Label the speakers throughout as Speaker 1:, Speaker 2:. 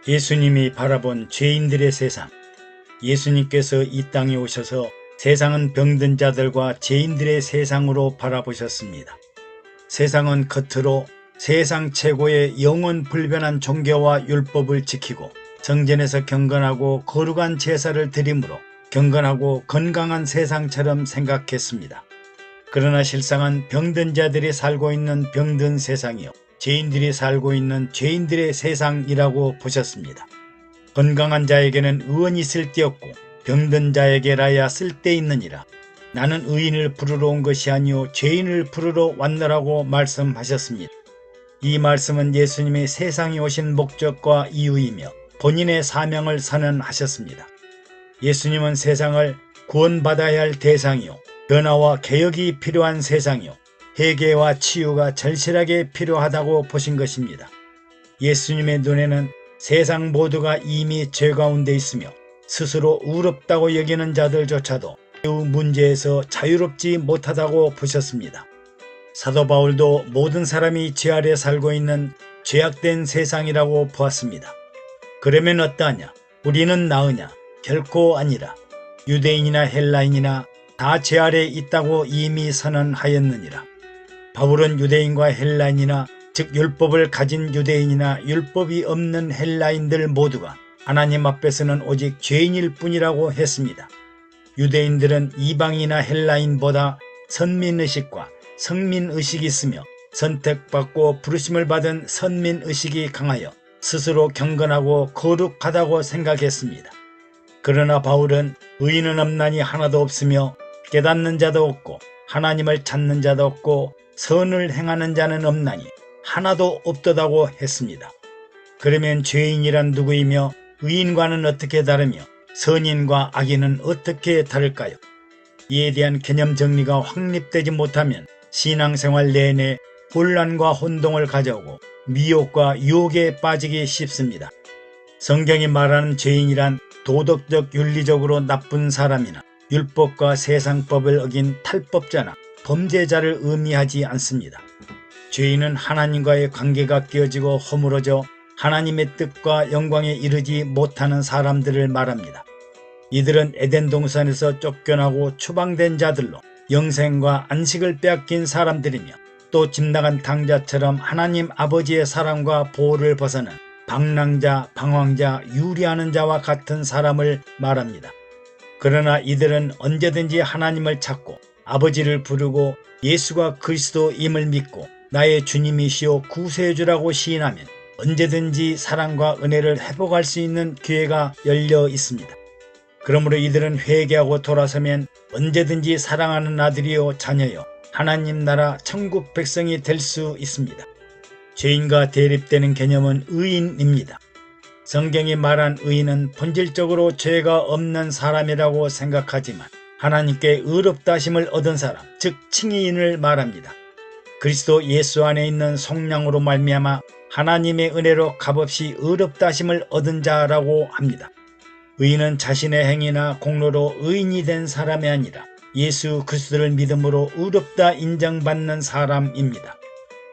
Speaker 1: 예수님이 바라본 죄인들의 세상. 예수님께서 이 땅에 오셔서 세상은 병든 자들과 죄인들의 세상으로 바라보셨습니다. 세상은 겉으로 세상 최고의 영원 불변한 종교와 율법을 지키고 성전에서 경건하고 거룩한 제사를 드림으로 경건하고 건강한 세상처럼 생각했습니다. 그러나 실상은 병든 자들이 살고 있는 병든 세상이요, 죄인들이 살고 있는 죄인들의 세상이라고 보셨습니다. 건강한 자에게는 의원이 쓸데없고 병든 자에게라야 쓸데있느니라. 나는 의인을 부르러 온 것이 아니요 죄인을 부르러 왔노라고 말씀하셨습니다. 이 말씀은 예수님이 세상에 오신 목적과 이유이며 본인의 사명을 선언하셨습니다. 예수님은 세상을 구원받아야 할 대상이요, 변화와 개혁이 필요한 세상이요, 회개와 치유가 절실하게 필요하다고 보신 것입니다. 예수님의 눈에는 세상 모두가 이미 죄 가운데 있으며 스스로 의롭다고 여기는 자들조차도 그 문제에서 자유롭지 못하다고 보셨습니다. 사도 바울도 모든 사람이 죄 아래 살고 있는 죄악된 세상이라고 보았습니다. 그러면 어떠하냐? 우리는 나으냐? 결코 아니라. 유대인이나 헬라인이나 다 죄 아래 있다고 이미 선언하였느니라. 바울은 유대인과 헬라인이나 즉 율법을 가진 유대인이나 율법이 없는 헬라인들 모두가 하나님 앞에서는 오직 죄인일 뿐이라고 했습니다. 유대인들은 이방이나 헬라인보다 선민의식과 성민의식이 있으며 선택받고 부르심을 받은 선민의식이 강하여 스스로 경건하고 거룩하다고 생각했습니다. 그러나 바울은 의인은 없나니 하나도 없으며 깨닫는 자도 없고 하나님을 찾는 자도 없고 선을 행하는 자는 없나니 하나도 없도다고 했습니다. 그러면 죄인이란 누구이며 의인과는 어떻게 다르며 선인과 악인은 어떻게 다를까요? 이에 대한 개념 정리가 확립되지 못하면 신앙생활 내내 혼란과 혼동을 가져오고 미혹과 유혹에 빠지기 쉽습니다. 성경이 말하는 죄인이란 도덕적 윤리적으로 나쁜 사람이나 율법과 세상법을 어긴 탈법자나 범죄자를 의미하지 않습니다. 죄인은 하나님과의 관계가 깨어지고 허물어져 하나님의 뜻과 영광에 이르지 못하는 사람들을 말합니다. 이들은 에덴 동산에서 쫓겨나고 추방된 자들로 영생과 안식을 빼앗긴 사람들이며 또 집 나간 탕자처럼 하나님 아버지의 사랑과 보호를 벗어난 방랑자, 방황자, 유리하는 자와 같은 사람을 말합니다. 그러나 이들은 언제든지 하나님을 찾고 아버지를 부르고 예수가 그리스도임을 믿고 나의 주님이시오 구세주라고 시인하면 언제든지 사랑과 은혜를 회복할 수 있는 기회가 열려 있습니다. 그러므로 이들은 회개하고 돌아서면 언제든지 사랑하는 아들이요 자녀요 하나님 나라 천국 백성이 될 수 있습니다. 죄인과 대립되는 개념은 의인입니다. 성경이 말한 의인은 본질적으로 죄가 없는 사람이라고 생각하지만 하나님께 의롭다 하심을 얻은 사람, 즉 칭의인을 말합니다. 그리스도 예수 안에 있는 속량으로 말미암아 하나님의 은혜로 값없이 의롭다 하심을 얻은 자라고 합니다. 의인은 자신의 행위나 공로로 의인이 된 사람이 아니라 예수 그리스도를 믿음으로 의롭다 인정받는 사람입니다.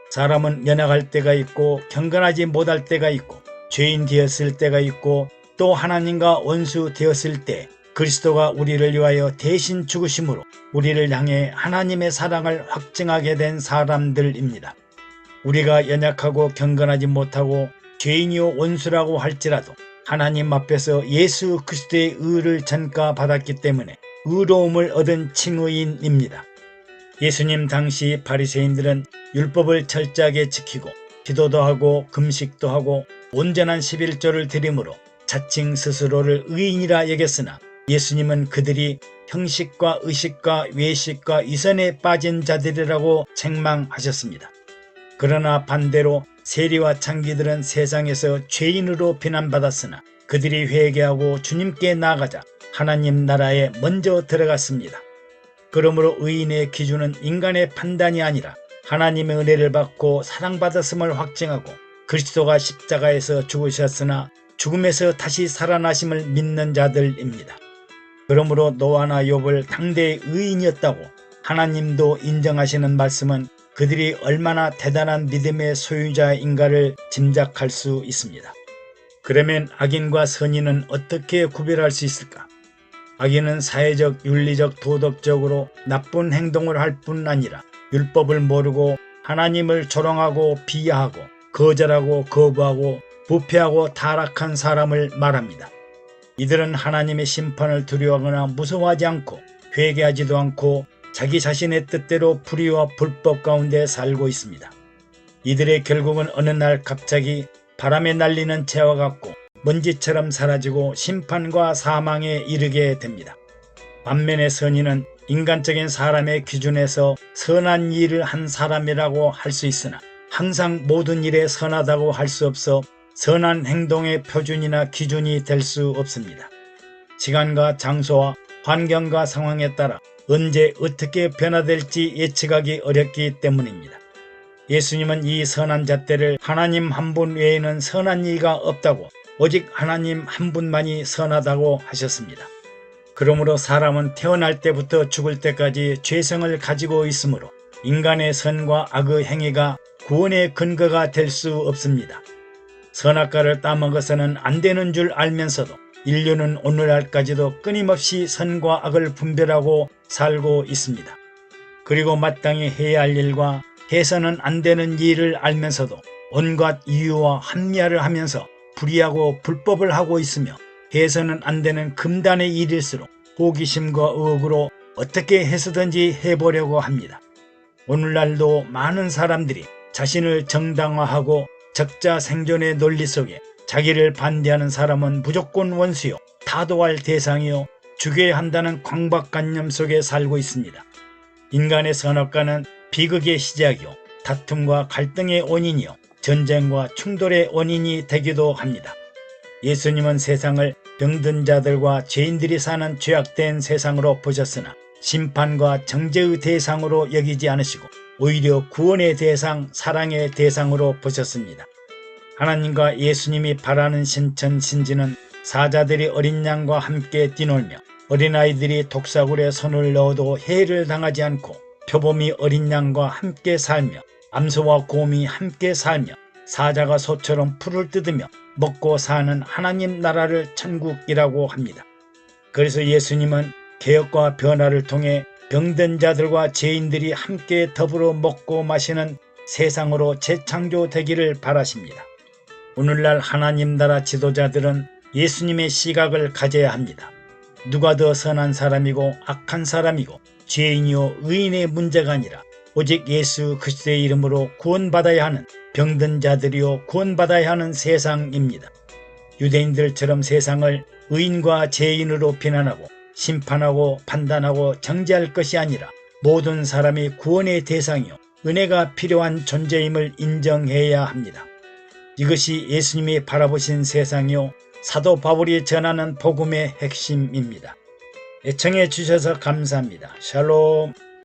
Speaker 1: 사람은 연약할 때가 있고 경건하지 못할 때가 있고 죄인 되었을 때가 있고 또 하나님과 원수 되었을 때 그리스도가 우리를 위하여 대신 죽으심으로 우리를 향해 하나님의 사랑을 확증하게 된 사람들입니다. 우리가 연약하고 경건하지 못하고 죄인이요 원수라고 할지라도 하나님 앞에서 예수 그리스도의 의를 전가받았기 때문에 의로움을 얻은 칭의인입니다. 예수님 당시 바리새인들은 율법을 철저하게 지키고 기도도 하고 금식도 하고 온전한 11조를 드림으로 자칭 스스로를 의인이라 여겼으나 예수님은 그들이 형식과 의식과 외식과 위선에 빠진 자들이라고 책망하셨습니다. 그러나 반대로 세리와 창기들은 세상에서 죄인으로 비난받았으나 그들이 회개하고 주님께 나아가자 하나님 나라에 먼저 들어갔습니다. 그러므로 의인의 기준은 인간의 판단이 아니라 하나님의 은혜를 받고 사랑받았음을 확증하고 그리스도가 십자가에서 죽으셨으나 죽음에서 다시 살아나심을 믿는 자들입니다. 그러므로 노아나 욥을 당대의 의인이었다고 하나님도 인정하시는 말씀은 그들이 얼마나 대단한 믿음의 소유자인가를 짐작할 수 있습니다. 그러면 악인과 선인은 어떻게 구별할 수 있을까? 악인은 사회적, 윤리적, 도덕적으로 나쁜 행동을 할 뿐 아니라 율법을 모르고 하나님을 조롱하고 비하하고 거절하고 거부하고 부패하고 타락한 사람을 말합니다. 이들은 하나님의 심판을 두려워하거나 무서워하지 않고 회개하지도 않고 자기 자신의 뜻대로 불의와 불법 가운데 살고 있습니다. 이들의 결국은 어느 날 갑자기 바람에 날리는 재와 같고 먼지처럼 사라지고 심판과 사망에 이르게 됩니다. 반면에 선인은 인간적인 사람의 기준에서 선한 일을 한 사람이라고 할 수 있으나 항상 모든 일에 선하다고 할 수 없어 선한 행동의 표준이나 기준이 될 수 없습니다. 시간과 장소와 환경과 상황에 따라 언제 어떻게 변화될지 예측하기 어렵기 때문입니다. 예수님은 이 선한 잣대를 하나님 한 분 외에는 선한 이가 없다고 오직 하나님 한 분만이 선하다고 하셨습니다. 그러므로 사람은 태어날 때부터 죽을 때까지 죄성을 가지고 있으므로 인간의 선과 악의 행위가 구원의 근거가 될 수 없습니다. 선악과를 따먹어서는 안 되는 줄 알면서도 인류는 오늘날까지도 끊임없이 선과 악을 분별하고 살고 있습니다. 그리고 마땅히 해야 할 일과 해서는 안 되는 일을 알면서도 온갖 이유와 합리화를 하면서 불의하고 불법을 하고 있으며 해서는 안 되는 금단의 일일수록 호기심과 의혹으로 어떻게 해서든지 해보려고 합니다. 오늘날도 많은 사람들이 자신을 정당화하고 적자 생존의 논리 속에 자기를 반대하는 사람은 무조건 원수요, 타도할 대상이요, 죽여야 한다는 강박관념 속에 살고 있습니다. 인간의 선악과는 비극의 시작이요, 다툼과 갈등의 원인이요, 전쟁과 충돌의 원인이 되기도 합니다. 예수님은 세상을 병든 자들과 죄인들이 사는 죄악된 세상으로 보셨으나 심판과 정죄의 대상으로 여기지 않으시고 오히려 구원의 대상, 사랑의 대상으로 보셨습니다. 하나님과 예수님이 바라는 신천 신지는 사자들이 어린 양과 함께 뛰놀며 어린아이들이 독사굴에 손을 넣어도 해를 당하지 않고 표범이 어린 양과 함께 살며 암소와 곰이 함께 살며 사자가 소처럼 풀을 뜯으며 먹고 사는 하나님 나라를 천국이라고 합니다. 그래서 예수님은 개혁과 변화를 통해 병든 자들과 죄인들이 함께 더불어 먹고 마시는 세상으로 재창조되기를 바라십니다. 오늘날 하나님 나라 지도자들은 예수님의 시각을 가져야 합니다. 누가 더 선한 사람이고 악한 사람이고 죄인이요 의인의 문제가 아니라 오직 예수 그리스도의 이름으로 구원받아야 하는 병든 자들이요 구원받아야 하는 세상입니다. 유대인들처럼 세상을 의인과 죄인으로 비난하고 심판하고 판단하고 정죄할 것이 아니라 모든 사람이 구원의 대상이요 은혜가 필요한 존재임을 인정해야 합니다. 이것이 예수님이 바라보신 세상이요 사도 바울이 전하는 복음의 핵심입니다. 애청해 주셔서 감사합니다. 샬롬.